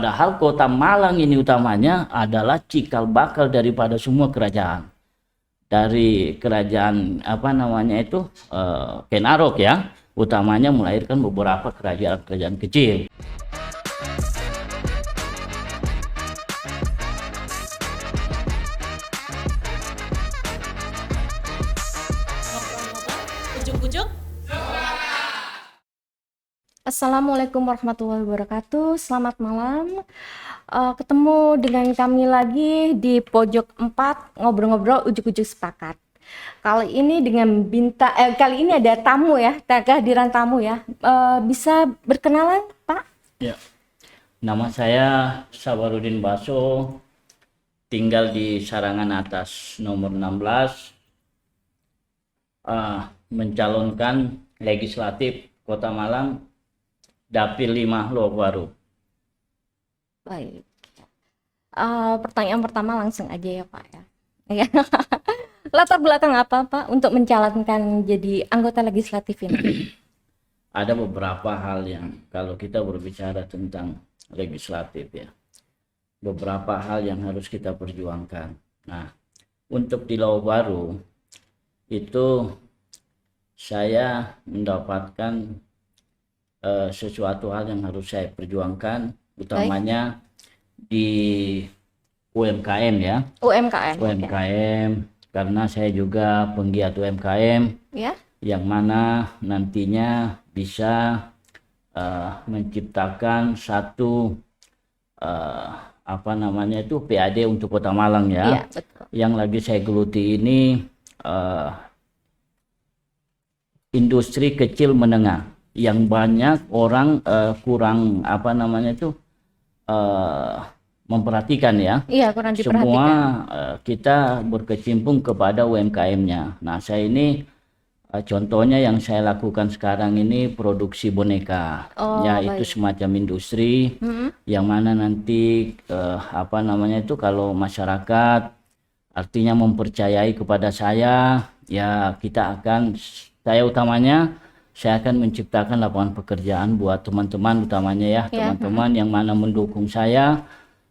Padahal kota Malang ini utamanya adalah cikal bakal daripada semua kerajaan. Dari kerajaan Kenarok ya, utamanya melahirkan beberapa kerajaan-kerajaan kecil. Ujuk-ujuk. Assalamualaikum warahmatullahi wabarakatuh. Selamat malam. Ketemu dengan kami lagi di pojok 4 ngobrol-ngobrol ujuk-ujuk sepakat. Kali ini kali ini ada tamu ya, kehadiran tamu ya. Bisa berkenalan, Pak? Ya. Nama saya Sabarudin Baso, tinggal di Sarangan Atas nomor 16, mencalonkan legislatif Kota Malang, Dapil 5 Lowaru. Baik. Pertanyaan pertama langsung aja ya, Pak ya. Latar belakang apa, Pak, untuk mencalonkan jadi anggota legislatif ini? Ada beberapa hal yang kalau kita berbicara tentang legislatif ya, beberapa hal yang harus kita perjuangkan. Nah, untuk di Lowaru itu saya mendapatkan sesuatu hal yang harus saya perjuangkan, utamanya di UMKM ya. UMKM, karena saya juga penggiat UMKM ya, yang mana nantinya bisa menciptakan satu PAD untuk Kota Malang ya. Iya, betul. Yang lagi saya geluti ini industri kecil menengah, yang banyak orang kurang memperhatikan ya. Iya, kurang diperhatikan. Semua kita berkecimpung kepada UMKM-nya. Nah, saya ini contohnya yang saya lakukan sekarang ini produksi boneka. Itu semacam industri yang mana nanti kalau masyarakat artinya mempercayai kepada saya, ya saya akan menciptakan lapangan pekerjaan buat teman-teman utamanya ya, teman-teman yang mana mendukung saya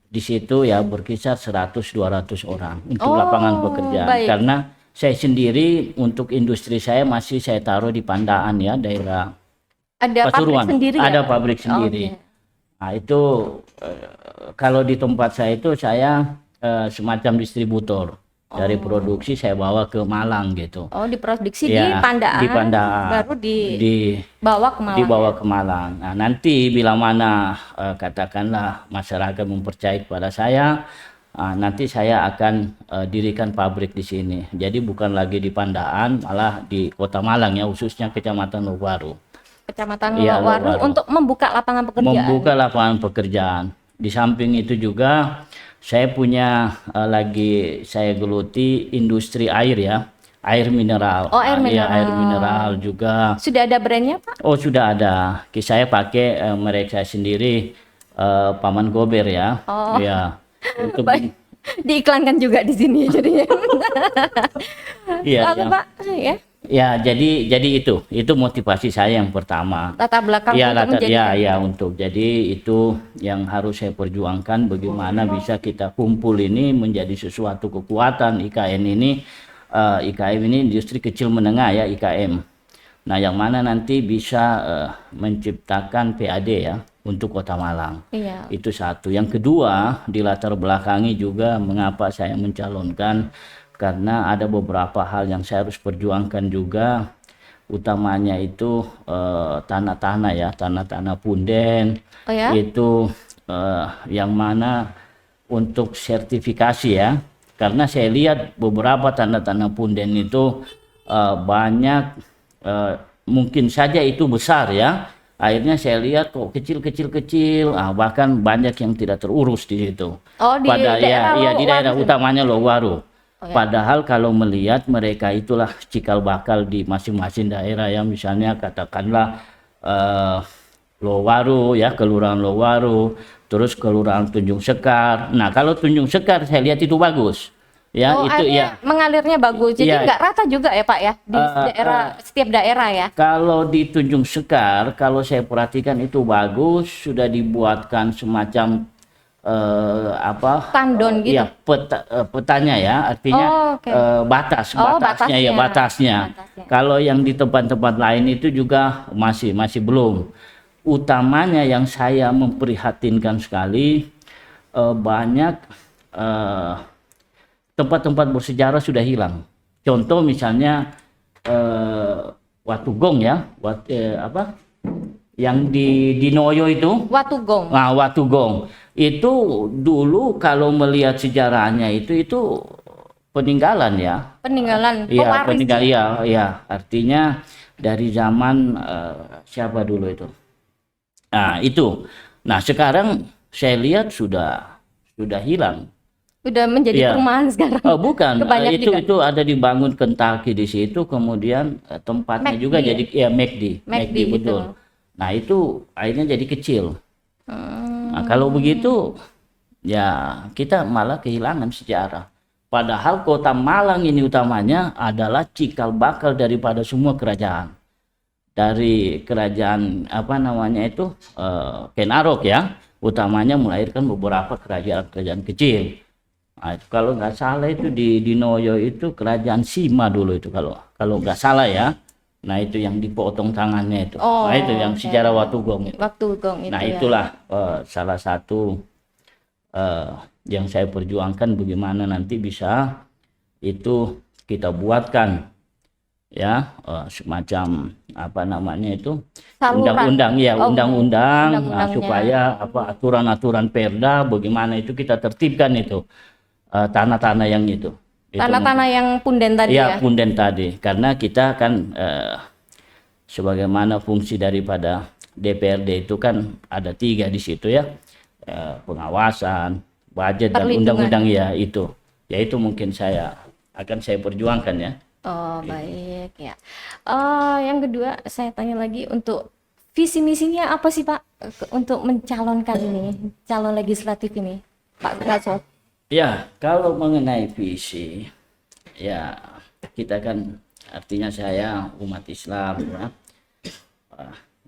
di situ ya, berkisar 100-200 orang untuk lapangan pekerjaan. Baik. Karena saya sendiri untuk industri saya masih saya taruh di Pandaan ya, daerah Pasuruan. Ada pabrik sendiri. Nah, itu kalau di tempat saya itu saya semacam distributor. Dari produksi saya bawa ke Malang gitu. Diproduksi ya, di Pandaan. Di Pandaan. Baru dibawa ke Malang. Dibawa ke Malang. Nah, nanti bila mana katakanlah masyarakat mempercayai kepada saya, nanti saya akan dirikan pabrik di sini. Jadi bukan lagi di Pandaan, malah di Kota Malang ya, khususnya Kecamatan Lowaru. Kecamatan Lowaru untuk membuka lapangan pekerjaan. Membuka lapangan pekerjaan. Di samping itu juga saya punya saya geluti industri air ya, air mineral. Air mineral. Air mineral juga. Sudah ada brandnya, Pak? Sudah ada. Saya pakai merek saya sendiri, Paman Gober ya. Ya. Untuk diiklankan juga di sini jadinya. Iya. Pak, ya. Ya, jadi itu motivasi saya yang pertama. Latar belakang untuk jadi itu yang harus saya perjuangkan, bagaimana bisa kita kumpul ini menjadi sesuatu kekuatan IKN ini. IKM ini industri kecil menengah ya, IKM. Nah, yang mana nanti bisa menciptakan PAD ya untuk Kota Malang. Iya. Itu satu. Yang kedua, di latar belakangi juga mengapa saya mencalonkan, karena ada beberapa hal yang saya harus perjuangkan juga, utamanya itu tanah-tanah punden. Itu yang mana untuk sertifikasi ya, karena saya lihat beberapa tanah-tanah punden itu banyak, mungkin saja itu besar ya, akhirnya saya lihat kok kecil, bahkan banyak yang tidak terurus di situ. Di daerah utamanya Lowaru. Padahal kalau melihat mereka itulah cikal bakal di masing-masing daerah ya, misalnya katakanlah Lowaru ya, Kelurahan Lowaru, terus Kelurahan Tunjung Sekar. Nah, kalau Tunjung Sekar saya lihat itu bagus. Ya, itu ya. Mengalirnya bagus. Jadi nggak rata juga ya, Pak ya, di setiap daerah ya. Kalau di Tunjung Sekar, kalau saya perhatikan itu bagus, sudah dibuatkan semacam tandon gitu. Ya, petanya ya, artinya batasnya ya, batasnya. Kalau yang di tempat-tempat lain itu juga masih belum. Utamanya yang saya memprihatinkan sekali, banyak tempat-tempat bersejarah sudah hilang. Contoh misalnya Watugong ya, yang di Noyo itu. Watugong. Nah, Watugong itu dulu kalau melihat sejarahnya itu peninggalan ya. Peninggalan. Iya, peninggalan ya. Artinya dari zaman siapa dulu itu. Nah, itu. Nah, sekarang saya lihat sudah hilang. Udah menjadi perumahan sekarang. Oh, bukan. Itu ada dibangun Kentucky di situ, kemudian tempatnya McD, juga jadi ya McD betul. Nah, itu akhirnya jadi kecil. Nah, kalau begitu ya kita malah kehilangan sejarah. Padahal kota Malang ini utamanya adalah cikal bakal daripada semua kerajaan. Dari kerajaan Ken Arok ya, utamanya melahirkan beberapa kerajaan kecil. Nah, itu kalau nggak salah itu di Noyo itu kerajaan Sima dulu itu kalau nggak salah ya. Nah, itu yang dipotong tangannya itu. Nah, itu yang sejarah Watugong itu. Nah, itulah salah satu yang saya perjuangkan, bagaimana nanti bisa itu kita buatkan ya semacam undang-undang ya, undang-undang supaya aturan-aturan Perda bagaimana itu kita tertibkan itu. Tanah-tanah yang itu. Tanah-tanah yang punden tadi ya? Punden tadi. Karena kita kan sebagaimana fungsi daripada DPRD itu kan ada 3 di situ ya. Pengawasan, budget, dan undang-undang ya itu. Ya itu mungkin akan saya perjuangkan ya. Oh, baik ya. Yang kedua saya tanya lagi, untuk visi misinya apa sih Pak untuk mencalonkan ini, calon legislatif ini, Pak Gatot? Ya, kalau mengenai visi, ya kita kan artinya saya umat Islam ya.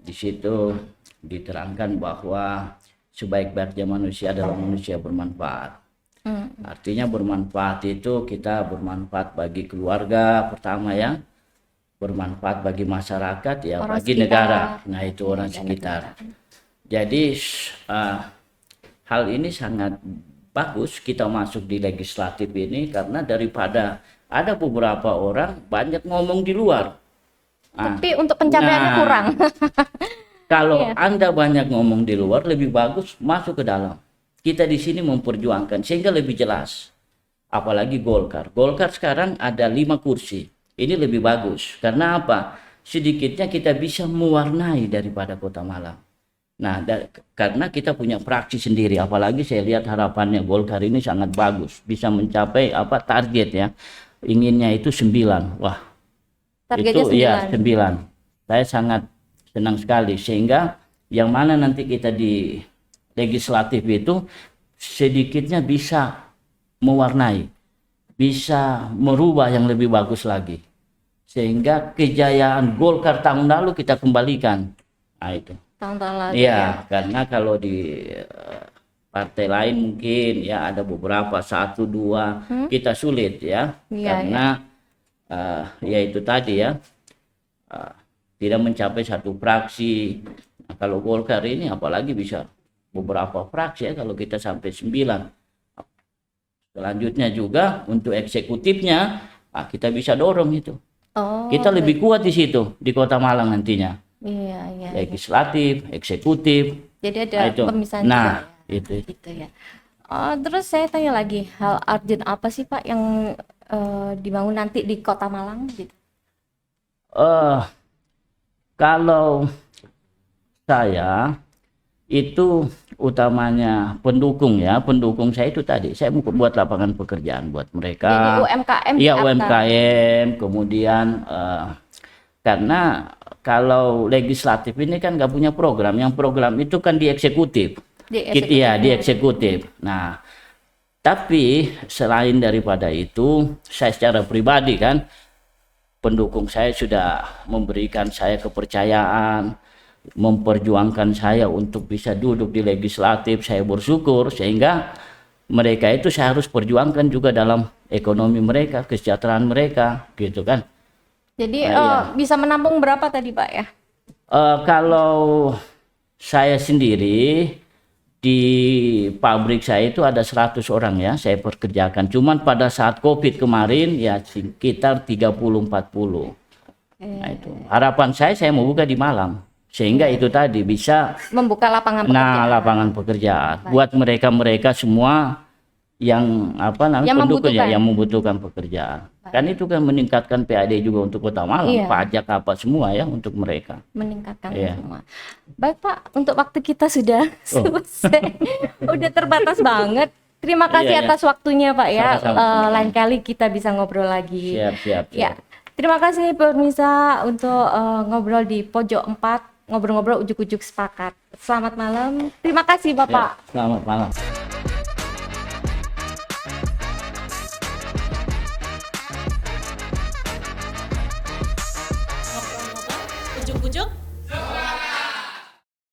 Di situ diterangkan bahwa sebaik-baiknya manusia adalah manusia bermanfaat. Artinya bermanfaat itu kita bermanfaat bagi keluarga pertama ya, bermanfaat bagi masyarakat ya, orang bagi sekitar, negara. Nah, itu orang sekitar. Jadi hal ini sangat bagus kita masuk di legislatif ini, karena daripada ada beberapa orang banyak ngomong di luar. Tapi untuk pencapaiannya kurang. Kalau Anda banyak ngomong di luar, lebih bagus masuk ke dalam. Kita di sini memperjuangkan sehingga lebih jelas. Apalagi Golkar. Golkar sekarang ada 5 kursi. Ini lebih bagus. Karena apa? Sedikitnya kita bisa mewarnai daripada Kota Malang. Nah, karena kita punya fraksi sendiri, apalagi saya lihat harapannya Golkar ini sangat bagus, bisa mencapai target ya, inginnya itu 9. Wah, targetnya itu 9. Ya 9. Saya sangat senang sekali, sehingga yang mana nanti kita di legislatif itu sedikitnya bisa mewarnai, bisa merubah yang lebih bagus lagi, sehingga kejayaan Golkar tahun lalu kita kembalikan. Nah, itu. Iya, karena kalau di partai lain mungkin ya ada beberapa 1, 2 kita sulit ya, karena ya itu tadi ya, tidak mencapai 1 fraksi. Nah, kalau Golkar ini apalagi bisa beberapa fraksi ya, kalau kita sampai 9. Selanjutnya juga untuk eksekutifnya kita bisa dorong itu. Kita lebih kuat di situ di Kota Malang nantinya. Iya. Legislatif, eksekutif. Jadi ada pemisahan. Nah, itu. Gitu ya. Terus saya tanya lagi, hal urgent apa sih Pak yang dibangun nanti di Kota Malang gitu? Kalau saya itu utamanya pendukung saya itu tadi, saya buat lapangan pekerjaan buat mereka. Jadi UMKM. Iya, UMKM, kemudian karena kalau legislatif ini kan nggak punya program, yang program itu kan di eksekutif. Di eksekutif. Nah, tapi selain daripada itu, saya secara pribadi kan, pendukung saya sudah memberikan saya kepercayaan memperjuangkan saya untuk bisa duduk di legislatif. Saya bersyukur, sehingga mereka itu saya harus perjuangkan juga dalam ekonomi mereka, kesejahteraan mereka, gitu kan. Jadi bisa menampung berapa tadi Pak ya? Kalau saya sendiri di pabrik saya itu ada 100 orang ya saya pekerjakan. Cuman pada saat COVID kemarin ya sekitar 30-40. Nah itu harapan saya mau buka di Malang. Sehingga itu tadi bisa membuka lapangan pekerjaan. Nah, lapangan pekerjaan buat mereka-mereka semua yang yang membutuhkan pekerjaan. Kan itu kan meningkatkan PAD juga untuk Kota Malang, pajak apa semua ya untuk mereka. Meningkatkan semua. Baik Pak, untuk waktu kita sudah selesai. Udah terbatas banget. Terima kasih atas waktunya Pak ya. Lain kali kita bisa ngobrol lagi. Siap. Ya. Terima kasih pemirsa untuk ngobrol di Pojok 4. Ngobrol-ngobrol ujuk-ujuk sepakat. Selamat malam. Terima kasih Bapak. Ya, selamat malam. Ujuk-ujuk